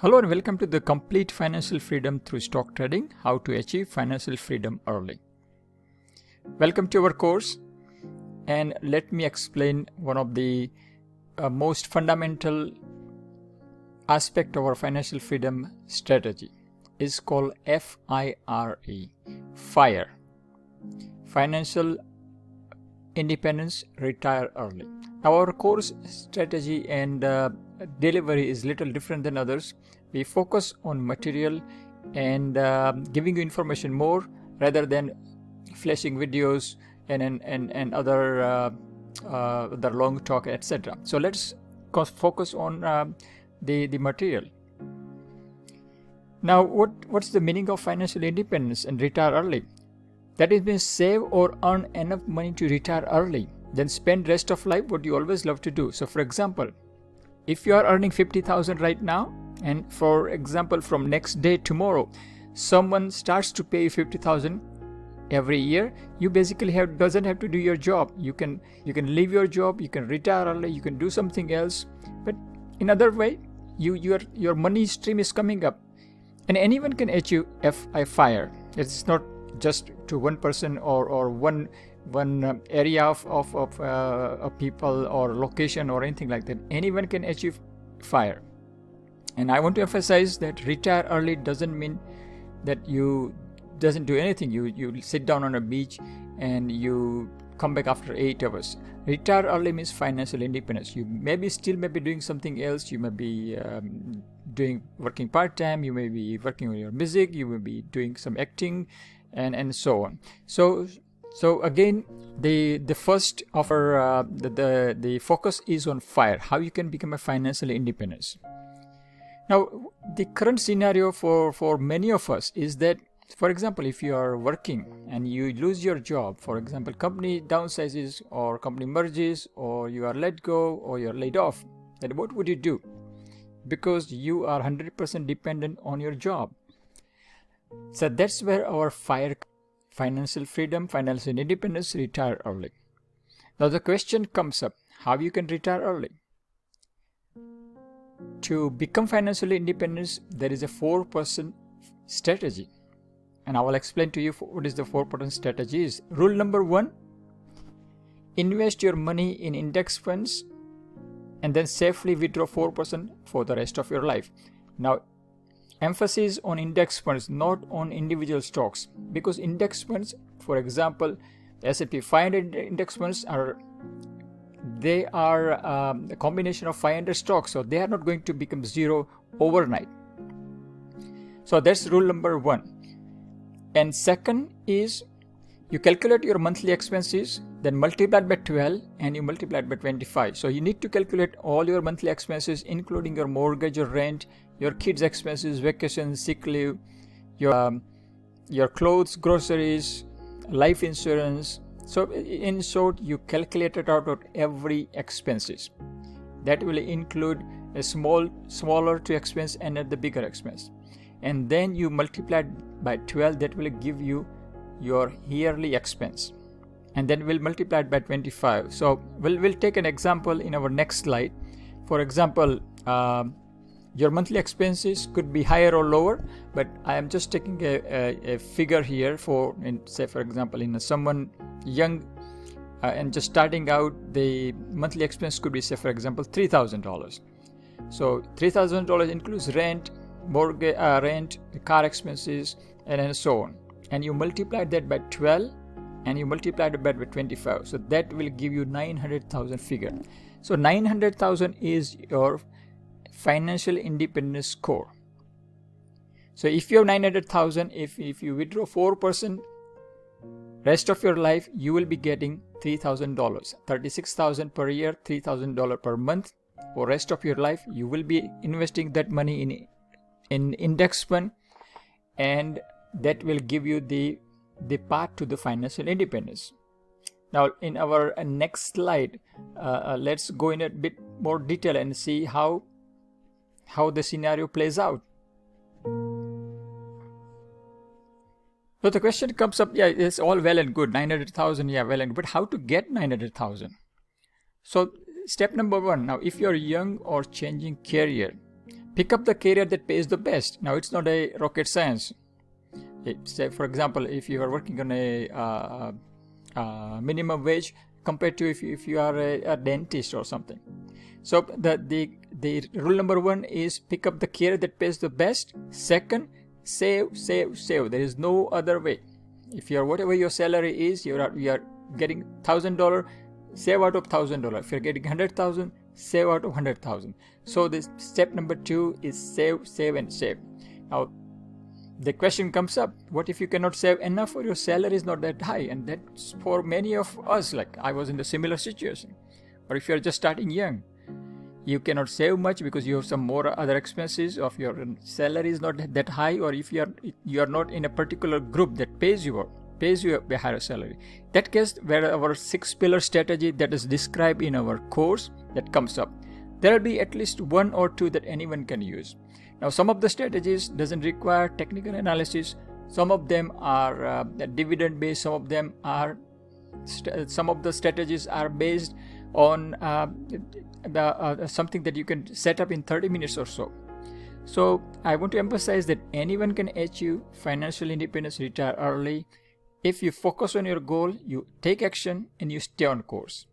Hello and welcome to the Complete Financial Freedom Through Stock Trading, How to Achieve Financial Freedom Early. Welcome to our course, and let me explain one of the most fundamental aspect of our financial freedom strategy. It's called FIRE, FIRE, Financial Independence, Retire Early. Now our course strategy and delivery is little different than others. We focus on material and giving you information more rather than flashing videos and other long talk, etc. So let's focus on the material. Now, what's the meaning of financial independence and retire early? That is, means save or earn enough money to retire early, then spend rest of life what you always love to do. So, for example, if you are earning 50,000 right now, and for example, from next day tomorrow, someone starts to pay you 50,000 every year, you basically doesn't have to do your job. You can leave your job, you can retire early, you can do something else. But in other way, your money stream is coming up, and anyone can achieve FIRE. It's not just to one person or one area of people or location or anything like that. Anyone can achieve FIRE. And I want to emphasize that retire early doesn't mean that you doesn't do anything. You sit down on a beach and you come back after 8 hours. Retire early means financial independence. You maybe still may be doing something else. You may be working part-time. You may be working on your music. You may be doing some acting and so on. So again, the first of our the focus is on FIRE, how you can become a financially independent. Now, the current scenario for many of us is that, for example, if you are working and you lose your job, for example, company downsizes or company merges, or you are let go or you are laid off, then what would you do? Because you are 100% dependent on your job. So that's where our FIRE, financial freedom, financial independence, retire early. Now the question comes up, how you can retire early? To become financially independent, there is a 4% strategy. And I will explain to you what is the 4% strategy is. Rule number 1, invest your money in index funds and then safely withdraw 4% for the rest of your life. Now, emphasis on index funds, not on individual stocks, because index funds, for example, S&P 500 index funds are a combination of 500 stocks, so they are not going to become zero overnight. So that's rule number 1. And second is you calculate your monthly expenses, then multiply it by 12 and you multiply it by 25. So you need to calculate all your monthly expenses, including your mortgage or rent, your kids' expenses, vacations, sick leave, your clothes, groceries, life insurance. So in short, you calculate it out of every expenses. That will include a smaller to expense and the bigger expense. And then you multiply it by 12, that will give you your yearly expense. And then we'll multiply it by 25. So we'll take an example in our next slide. For example, your monthly expenses could be higher or lower, but I am just taking a figure here for example, in someone young and just starting out, the monthly expense could be, say, for example, $3,000. So $3,000 includes rent, mortgage, rent, the car expenses, and so on. And you multiply that by 12 and you multiply it by 25. So that will give you 900,000 figure. So 900,000 is your financial independence score. So if you have 900,000, if you withdraw 4%, rest of your life you will be getting $3,000, $36,000 per year, $3,000 per month. For rest of your life, you will be investing that money in index fund, and that will give you the path to the financial independence. Now, in our next slide, let's go in a bit more detail and see how the scenario plays out. So the question comes up, yeah, it's all well and good, 900,000, yeah, well and good, but how to get 900,000? So step number 1, now if you're young or changing career, pick up the career that pays the best. Now, it's not a rocket science. Say, for example, if you are working on a minimum wage compared to if you are a dentist or something. So the rule number 1 is pick up the career that pays the best. Second, save. There is no other way. If you're whatever your salary is, you are getting $1,000, save out of $1,000. If you're getting 100,000, save out of 100,000. So this step number 2 is save. Now the question comes up, what if you cannot save enough or your salary is not that high? And that's for many of us, like I was in a similar situation. Or if you're just starting young, you cannot save much because you have some more other expenses, of your salary is not that high, or if you are not in a particular group that pays you a higher salary. That case, where our 6-pillar strategy that is described in our course that comes up, there will be at least 1 or 2 that anyone can use. Now, some of the strategies doesn't require technical analysis. Some of them are dividend based. Some of them are some of the strategies are based on something that you can set up in 30 minutes or so. So I want to emphasize that anyone can achieve financial independence, retire early, if you focus on your goal, you take action, and you stay on course.